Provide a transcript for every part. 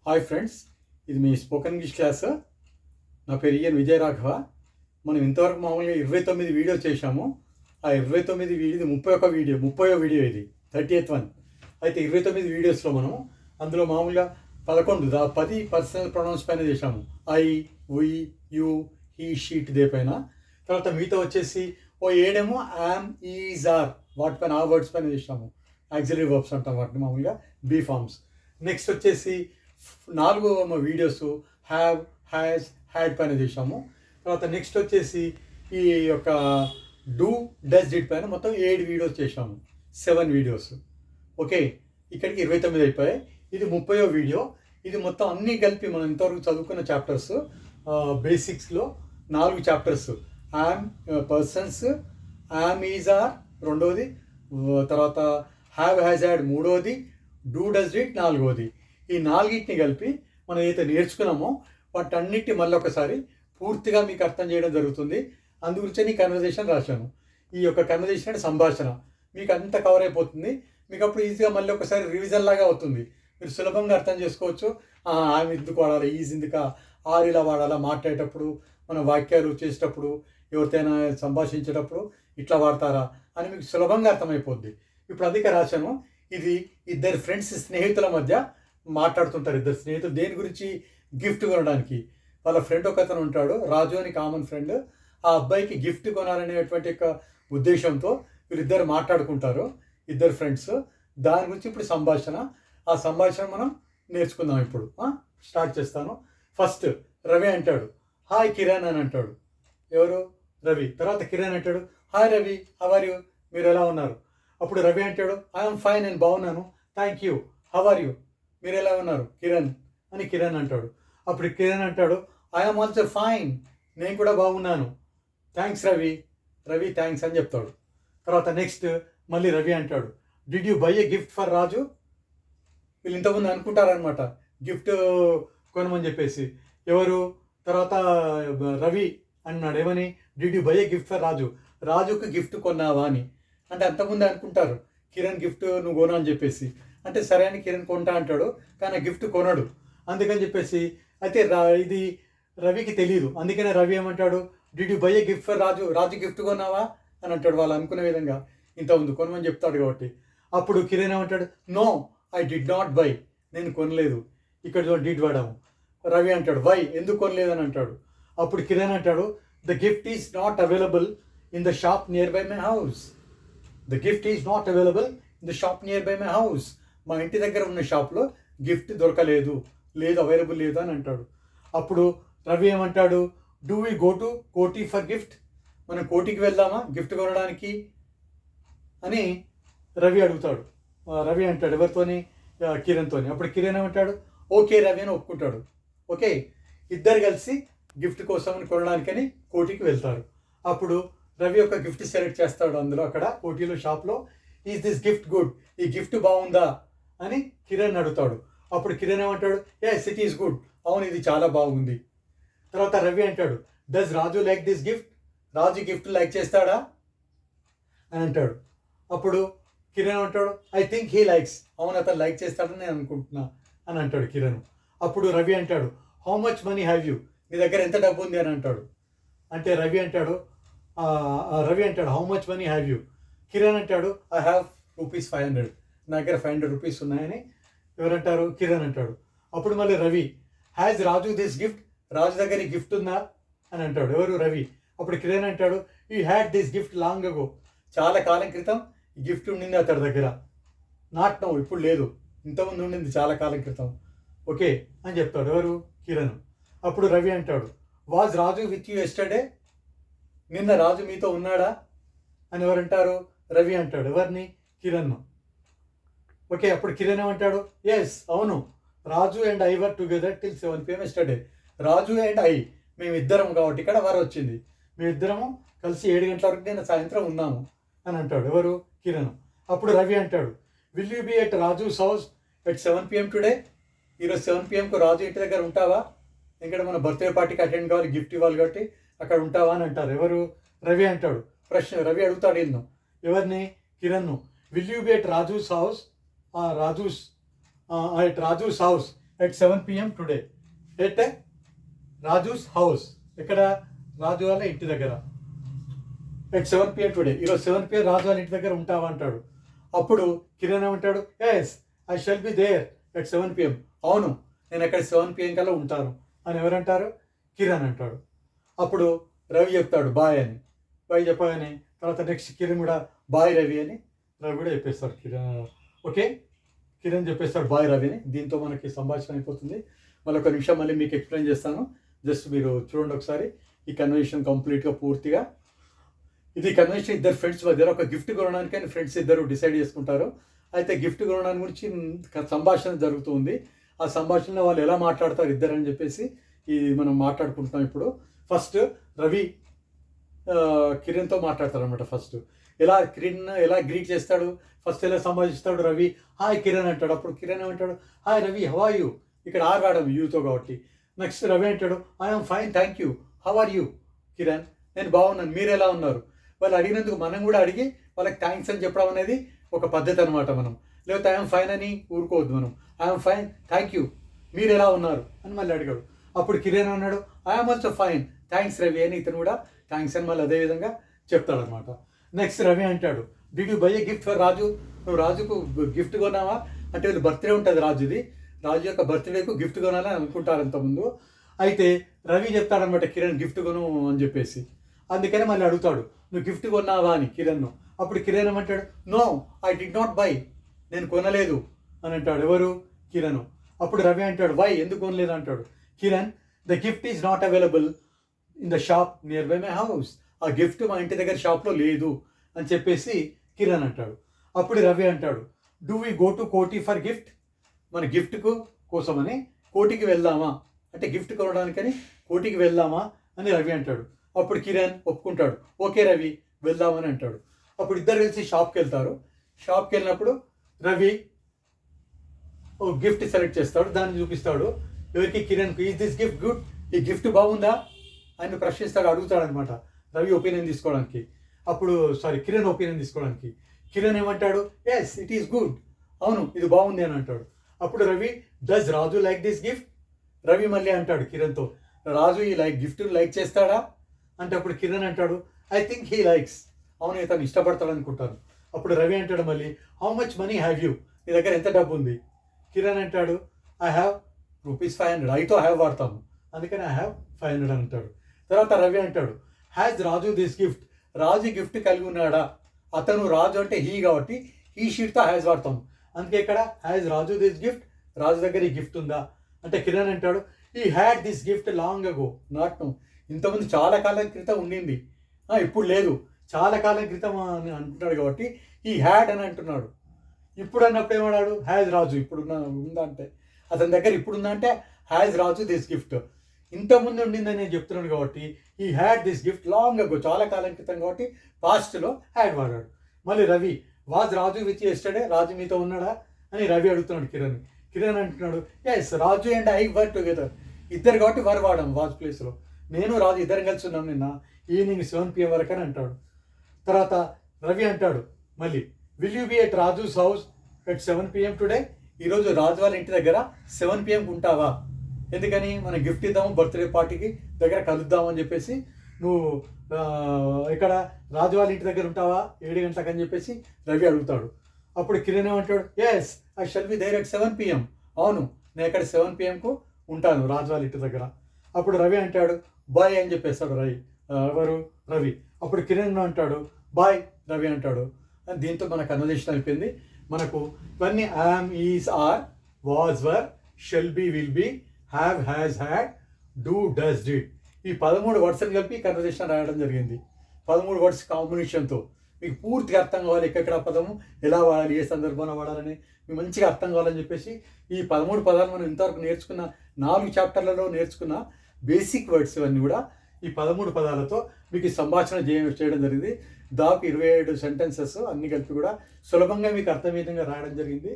Hi friends, ఇది మీ spoken English class. నా పేరు ఈఎన్ విజయరాఘవ. మనం ఇంతవరకు మామూలుగా 29 వీడియో చేశాము. ఆ 29 వీడియో 31 వీడియో 30వ వీడియో ఇది 30th వన్. అయితే 29 వీడియోస్లో మనం అందులో మామూలుగా 10 పర్సనల్ ప్రొనౌన్స్ పైన చేశాము. I, we, you, he, she they పైన. తర్వాత మిగతా వచ్చేసి ఓ 7 యామ్, ఈజ్, ఆర్ వాటిపైన ఆ వర్డ్స్ పైన చేసాము. యాక్సిలరీ వర్బ్స్ అంటాం వాటిని మామూలుగా, బీ ఫార్మ్స్. నెక్స్ట్ వచ్చేసి 4 వీడియోస్ హ్యావ్, హ్యాస్, హ్యాడ్ పైన చేసాము. తర్వాత నెక్స్ట్ వచ్చేసి ఈ యొక్క డూ, డస్, డిడ్ పైన మొత్తం 7 వీడియోస్ చేసాము. 7 వీడియోస్. ఓకే, ఇక్కడికి 29 అయిపోయాయి. ఇది 30వ వీడియో. ఇది మొత్తం అన్నీ కలిపి మనం ఇంతవరకు చదువుకున్న చాప్టర్స్. బేసిక్స్లో 4 chapters. Am, persons, am, is, are రెండోది, తర్వాత హ్యావ్, హ్యాజ్, హ్యాడ్ మూడోది, డూ, డస్, డిడ్ నాలుగోది. ఈ 4టిని కలిపి మనం ఏదైతే నేర్చుకున్నామో వాటన్నిటి మళ్ళీ ఒకసారి పూర్తిగా మీకు అర్థం చేయడం జరుగుతుంది. అందుగురించే నీ కన్వర్జేషన్ రాశాను. ఈ యొక్క కన్వర్జేషన్ అంటే సంభాషణ మీకు అంతా కవర్ అయిపోతుంది. మీకు అప్పుడు ఈజీగా మళ్ళీ ఒకసారి రివిజన్ లాగా అవుతుంది. మీరు సులభంగా అర్థం చేసుకోవచ్చు. ఆమె ఎందుకు వాడాలా, ఈజ్ ఎందుక, ఆర్ ఇలా వాడాలా, మాట్లాడేటప్పుడు మన వాక్యాలు చేసేటప్పుడు, ఎవరితోనైనా సంభాషించేటప్పుడు ఇట్లా వాడతారా అని మీకు సులభంగా అర్థమైపోద్ది. ఇప్పుడు అందుకే రాశాను. ఇది ఇద్దరు ఫ్రెండ్స్, స్నేహితుల మధ్య మాట్లాడుతుంటారు. ఇద్దరు స్నేహితులు దేని గురించి, గిఫ్ట్ కొనడానికి. వాళ్ళ ఫ్రెండ్ ఒక అతను ఉంటాడు, రాజు అని, కామన్ ఫ్రెండ్. ఆ అబ్బాయికి గిఫ్ట్ కొనాలనేటువంటి ఒక ఉద్దేశంతో వీరిద్దరు మాట్లాడుకుంటారు, ఇద్దరు ఫ్రెండ్స్. దాని గురించి ఇప్పుడు సంభాషణ. ఆ సంభాషణ మనం నేర్చుకుందాం ఇప్పుడు. స్టార్ట్ చేస్తాను. ఫస్ట్ రవి అంటాడు, హాయ్ కిరణ్ అని అంటాడు. ఎవరు? రవి. తర్వాత కిరణ్ అంటాడు, hi Ravi, how are you, మీరు ఎలా ఉన్నారు? అప్పుడు రవి అంటాడు, ఐఎమ్ ఫైన్, నేను బాగున్నాను, thank you, how are you, మీరు ఎలా ఉన్నారు కిరణ్ అని కిరణ్ అంటాడు. అప్పుడు కిరణ్ అంటాడు, ఐఎమ్ ఆల్సో ఫైన్, నేను కూడా బాగున్నాను, థ్యాంక్స్ రవి, రవి థ్యాంక్స్ అని చెప్తాడు. తర్వాత నెక్స్ట్ మళ్ళీ రవి అంటాడు, did you buy a gift for Raju? వీళ్ళు ఇంతకుముందు అనుకుంటారనమాట గిఫ్ట్ కొనమని చెప్పేసి. ఎవరు? తర్వాత రవి అన్నాడు ఏమని, did you buy a gift for Raju, రాజుకు గిఫ్ట్ కొన్నావా అని. అంటే అంతకుముందే అనుకుంటారు కిరణ్ గిఫ్ట్ నువ్వు కొను అని చెప్పేసి. అంటే సరే అని కిరణ్ కొంటా అంటాడు, కానీ గిఫ్ట్ కొనడు. అందుకని చెప్పేసి అయితే ఇది రవికి తెలియదు. అందుకనే రవి ఏమంటాడు, did you buy a gift for Raju, Raju gift కొన్నావా అని అంటాడు. వాళ్ళు అనుకునే విధంగా ఇంతకుముందు కొనమని చెప్తాడు కాబట్టి. అప్పుడు కిరణ్ ఏమంటాడు, no I did not buy, నేను కొనలేదు. ఇక్కడ డిడ్ వాడాము. రవి అంటాడు, వై, ఎందుకు కొనలేదు అని అంటాడు. అప్పుడు కిరణ్ అంటాడు, the gift is not available in the shop near by my house. The gift is not available in the shop near by my house. మా ఇంటి దగ్గర ఉన్న షాప్లో గిఫ్ట్ దొరకలేదు, లేదు, అవైలబుల్ లేదు అని అంటాడు. అప్పుడు రవి ఏమంటాడు, డూ వీ గో టు కోటి ఫర్ గిఫ్ట్, మనం కోటికి వెళ్దామా గిఫ్ట్ కొనడానికి అని రవి అడుగుతాడు. రవి అంటాడు ఎవరితోని, కిరణ్తోని. అప్పుడు కిరణ్ ఏమంటాడు, ఓకే రవి అని ఒప్పుకుంటాడు. ఓకే, ఇద్దరు కలిసి గిఫ్ట్ కోసం కొనడానికని కోటికి వెళ్తారు. అప్పుడు రవి ఒక గిఫ్ట్ సెలెక్ట్ చేస్తాడు. అందులో అక్కడ కోటిలో షాప్లో, ఈజ్ దిస్ గిఫ్ట్ గుడ్, ఈ గిఫ్ట్ బాగుందా అని కిరణ్ అడుగుతాడు. అప్పుడు కిరణ్ ఏమంటాడు, ఎస్ ఇట్ ఈస్ గుడ్, అవును ఇది చాలా బాగుంది. తర్వాత రవి అంటాడు, does Raju like this gift, Raju gift like చేస్తాడా అని అంటాడు. అప్పుడు కిరణ్ అంటాడు, ఐ థింక్ హీ లైక్స్, అవును అతను లైక్ చేస్తాడని నేను అనుకుంటున్నా అని అంటాడు కిరణ్. అప్పుడు రవి అంటాడు, how much money have you, నీ దగ్గర ఎంత డబ్బు ఉంది అని అంటాడు. అంటే రవి అంటాడు how much money have you. Kiran అంటాడు, ఐ హ్యావ్ ₹500, నా దగ్గర 500 రూపీస్ ఉన్నాయని ఎవరంటారు, కిరణ్ అంటాడు. అప్పుడు మళ్ళీ Ravi, has Raju this gift, Raju దగ్గర ఈ గిఫ్ట్ ఉందా అని అంటాడు. ఎవరు? రవి. అప్పుడు కిరణ్ అంటాడు, you had this gift long అగో, చాలా కాలం క్రితం ఈ గిఫ్ట్ ఉండింది అతడి దగ్గర, నాట్ నౌ, ఇప్పుడు లేదు, ఇంతకుముందు ఉండింది చాలా కాలం క్రితం. ఓకే అని చెప్తాడు. ఎవరు? కిరణ్. అప్పుడు రవి అంటాడు, was Raju with you yesterday, నిన్న రాజు మీతో ఉన్నాడా అని ఎవరంటారు? రవి అంటాడు. ఎవరిని? కిరణ్. ఓకే, అప్పుడు కిరణ్ ఏమంటాడు, ఎస్ అవును, Raju and I were together till 7 PM yesterday, Raju and I మేమిద్దరం, కాబట్టి ఇక్కడ వర్ వచ్చింది, మేమిద్దరము కలిసి 7 గంటల వరకు నేను సాయంత్రం ఉన్నాము అని అంటాడు. ఎవరు? కిరణ్. అప్పుడు రవి అంటాడు, will you be at Raju's house at 7 PM today, ఈరోజు 7 PMకు రాజు ఇంటి దగ్గర ఉంటావా, ఇక్కడ మన బర్త్డే పార్టీకి అటెండ్ కావాలి, గిఫ్ట్ ఇవ్వాలి కాబట్టి అక్కడ ఉంటావా అని అంటారు. ఎవరు? రవి అంటాడు. ప్రశ్న రవి అడుగుతాడు ఎన్నో. ఎవరిని? కిరణ్ను. Will you be at Raju's house, Raju's at Raju's house at 7 p.m. Today at Raju's house. ఇక్కడ రాజు వాళ్ళ ఇంటి దగ్గర ఎట్ 7 p.m. టుడే. ఈరోజు 7 p.m. రాజు వాళ్ళ ఇంటి దగ్గర ఉంటావా అంటాడు. అప్పుడు కిరణ్ ఏమంటాడు, yes I shall be there at 7 p.m. అవును, నేను అక్కడ 7 p.m. కల్లా ఉంటాను అని ఎవరంటారు? కిరణ్ అంటాడు. అప్పుడు రవి చెప్తాడు బాయ్ అని. బాయ్ చెప్పగానే తర్వాత నెక్స్ట్ కిరణ్ కూడా బాయ్ రవి అని రవి కూడా చెప్పేస్తాడు. ఓకే, కిరణ్ చెప్పేస్తాడు బాయ్ రవి అని. దీంతో మనకి సంభాషణ అయిపోతుంది. మళ్ళీ ఒక నిమిషం మళ్ళీ మీకు ఎక్స్ప్లెయిన్ చేస్తాను. జస్ట్ మీరు చూడండి ఒకసారి ఈ కన్వర్జేషన్ కంప్లీట్గా పూర్తిగా. ఇది కన్వర్జేషన్ ఇద్దరు ఫ్రెండ్స్ మధ్య ఒక గిఫ్ట్ కొనడానికి అని ఫ్రెండ్స్ ఇద్దరు డిసైడ్ చేసుకుంటారు. అయితే గిఫ్ట్ కొనడానికి గురించి సంభాషణ జరుగుతుంది. ఆ సంభాషణలో వాళ్ళు ఎలా మాట్లాడతారు ఇద్దరు అని చెప్పేసి ఇది మనం మాట్లాడుకుంటున్నాం ఇప్పుడు. ఫస్ట్ రవి కిరణ్తో మాట్లాడతారు అనమాట. ఫస్ట్ కిరణ్ ఎలా గ్రీట్ చేస్తాడు, ఫస్ట్ ఎలా సంభాషిస్తాడు. రవి హాయ్ కిరణ్ అంటాడు. అప్పుడు కిరణ్ ఏమంటాడు, hi Ravi, how are you. ఇక్కడ ఆర్ వాడము యూతో కాబట్టి. నెక్స్ట్ రవి అంటాడు, I'm fine thank you, how are you. Kiran నేను బాగున్నాను, మీరు ఎలా ఉన్నారు. వాళ్ళు అడిగినందుకు మనం కూడా అడిగి వాళ్ళకి థ్యాంక్స్ అని చెప్పడం అనేది ఒక పద్ధతి అనమాట. మనం లేకపోతే ఐఎమ్ ఫైన్ అని ఊరుకోవద్దు. మనం ఐఎమ్ ఫైన్ థ్యాంక్ యూ, మీరు ఎలా ఉన్నారు అని మళ్ళీ అడిగాడు. అప్పుడు కిరణ్ అన్నాడు, I'm also fine thanks Ravi అని. ఇతను కూడా థ్యాంక్స్ అని మళ్ళీ అదేవిధంగా చెప్తాడనమాట. నెక్స్ట్ రవి అంటాడు, did you buy a gift for Raju. నువ్వు రాజుకు గిఫ్ట్ కొన్నావా అంటే వీళ్ళు బర్త్డే ఉంటుంది రాజుది. రాజు యొక్క బర్త్డేకు గిఫ్ట్ కొనాలని అనుకుంటారు అంతకుముందు. అయితే రవి చెప్తాడనమాట కిరణ్ గిఫ్ట్ కొను అని చెప్పేసి. అందుకని మళ్ళీ అడుగుతాడు, నువ్వు గిఫ్ట్ కొన్నావా అని కిరణ్ను. అప్పుడు కిరణ్ ఏమంటాడు, no I did not buy, నేను కొనలేదు అని అంటాడు. ఎవరు? కిరణ్. అప్పుడు రవి అంటాడు, వై, ఎందుకు కొనలేదు అంటాడు. Kiran, the gift is not available in the shop near by my house. ఆ గిఫ్ట్ మా ఇంటి దగ్గర షాప్లో లేదు అని చెప్పేసి కిరణ్ అంటాడు. అప్పుడు రవి అంటాడు, డూ వీ గో టు కోటి ఫర్ గిఫ్ట్. మన గిఫ్ట్కు కోసమని కోటికి వెళ్దామా అంటే గిఫ్ట్ కొనడానికని కోటికి వెళ్దామా అని రవి అంటాడు. అప్పుడు కిరణ్ ఒప్పుకుంటాడు, ఓకే రవి వెళ్దామని అంటాడు. అప్పుడు ఇద్దరు కలిసి షాప్కి వెళ్తారు. షాప్కి వెళ్ళినప్పుడు రవి ఓ గిఫ్ట్ సెలెక్ట్ చేస్తాడు, దాన్ని చూపిస్తాడు. ఎవరికి? కిరణ్కి. ఈజ్ దిస్ గిఫ్ట్ గుడ్, ఈ గిఫ్ట్ బాగుందా ఆయన ప్రశ్నిస్తాడు, అడుగుతాడనమాట రవి ఒపీనియన్ తీసుకోవడానికి. అప్పుడు కిరణ్ ఒపీనియన్ తీసుకోవడానికి. కిరణ్ ఏమంటాడు, ఎస్ ఇట్ ఈస్ గుడ్, అవును ఇది బాగుంది అని అంటాడు. అప్పుడు Ravi, does Raju like this gift. Ravi మళ్ళీ అంటాడు కిరణ్తో, రాజు ఈ గిఫ్ట్ లైక్ చేస్తాడా అంటే అప్పుడు కిరణ్ అంటాడు, ఐ థింక్ హీ లైక్స్, అవును ఇతను ఇష్టపడతాడు అనుకుంటాను. అప్పుడు రవి అంటాడు మళ్ళీ, how much money have you, నీ దగ్గర ఎంత డబ్బు ఉంది. కిరణ్ అంటాడు, ఐ హ్యావ్ ₹500, ఐతో హ్యావ్ వాడతాము అందుకని ఐ హ్యావ్ 500 అంటాడు. తర్వాత రవి అంటాడు, has Raju this gift, Raju gift కలిగి ఉన్నాడా. అతను రాజు అంటే హీ కాబట్టి ఈ షీట్తో హ్యాజ్ వాడతాము, అందుకే ఇక్కడ has Raju this gift, Raju దగ్గర ఈ గిఫ్ట్ ఉందా అంటే కిరణ్ అంటాడు, I had this gift long ago, not no, ఇంతకుముందు చాలా కాలం క్రితం ఉండింది, ఇప్పుడు లేదు, చాలా కాలం క్రితం అని అంటున్నాడు కాబట్టి ఈ హ్యాడ్ అని అంటున్నాడు. ఇప్పుడు అన్నప్పుడు ఏమన్నాడు, హ్యాజ్ రాజు ఇప్పుడు ఉందా అంటే అతని దగ్గర ఇప్పుడు ఉందా అంటే హ్యాజ్ రాజు దిస్ గిఫ్ట్, ఇంతకుముందు ఉండిందని నేను చెప్తున్నాడు కాబట్టి ఈ హ్యాడ్ దిస్ గిఫ్ట్ లాంగ్ అగో, చాలా కాలం క్రితం కాబట్టి పాస్ట్లో హ్యాడ్ వాడాడు. మళ్ళీ Ravi, was Raju with yesterday, Raju మీతో ఉన్నాడా అని రవి అడుగుతున్నాడు కిరణ్. కిరణ్ అంటున్నాడు, yes Raju and I were together, ఇద్దరు కాబట్టి వర్ వాడాం వాజ్ ప్లేస్లో, నేను రాజు ఇద్దరం కలిసి ఉన్నాం నిన్న ఈవినింగ్ 7 PM వరకు అని అంటాడు. తర్వాత రవి అంటాడు మళ్ళీ, will you be at Raju's house at 7 PM today, ఈరోజు రాజు వాళ్ళ ఇంటి దగ్గర 7 PM ఉంటావా, ఎందుకని మనం గిఫ్ట్ ఇద్దాము బర్త్డే పార్టీకి దగ్గర కలుద్దాము అని చెప్పేసి, నువ్వు ఇక్కడ రాజు వాళ్ళ ఇంటి దగ్గర ఉంటావా 7 గంటలకు అని చెప్పేసి రవి అడుగుతాడు. అప్పుడు కిరణ్ ఏమంటాడు, yes I shall be there at 7 PM, అవును నేను ఇక్కడ 7 PMకు ఉంటాను రాజు వాళ్ళ ఇంటి దగ్గర. అప్పుడు రవి అంటాడు, బాయ్ అని చెప్పేస్తాడు రవి. అప్పుడు కిరణ్ అంటాడు, బాయ్ రవి అంటాడు. దీంతో మన కన్వర్జేషన్ అయిపోయింది. మనకు ఇవన్నీ am, is, are, was, were, shall be, will be, have, has, had, do, does, did, ఈ 13 వర్డ్స్ని కలిపి కన్వర్జేషన్ రాయడం జరిగింది. 13 వర్డ్స్ కాంబినేషన్తో మీకు పూర్తిగా అర్థం కావాలి, ఎక్కడ పదము ఎలా వాడాలి, ఏ సందర్భంలో వాడాలని మీకు మంచిగా అర్థం కావాలని చెప్పేసి ఈ 13 పదాలు మనం ఇంతవరకు నేర్చుకున్న 4 చాప్టర్లలో నేర్చుకున్న బేసిక్ వర్డ్స్ ఇవన్నీ కూడా ఈ 13 పదాలతో మీకు సంభాషణ చేయడం జరిగింది. దాదాపు 27 సెంటెన్సెస్ అన్ని కలిపి కూడా సులభంగా మీకు అర్థమయ్యే విధంగా రాయడం జరిగింది.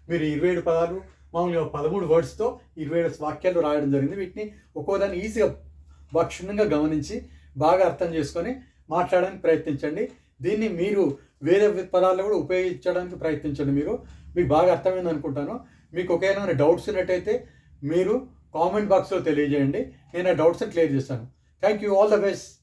మీరు 27 పదాలు మామూలుగా 13 వర్డ్స్తో 27 వాక్యాలు రాయడం జరిగింది. వీటిని ఒక్కోదాన్ని ఈజీగా బాగా క్షుణ్ణంగా గమనించి బాగా అర్థం చేసుకొని మాట్లాడడానికి ప్రయత్నించండి. దీన్ని మీరు వేరే పదాల్లో కూడా ఉపయోగించడానికి ప్రయత్నించండి. మీకు బాగా అర్థమైంది అనుకుంటాను. మీకు ఒకవేళ డౌట్స్ ఉన్నట్టయితే మీరు కామెంట్ బాక్స్లో తెలియజేయండి. నేను ఆ డౌట్స్ క్లియర్ చేస్తాను. Thank you. All the best.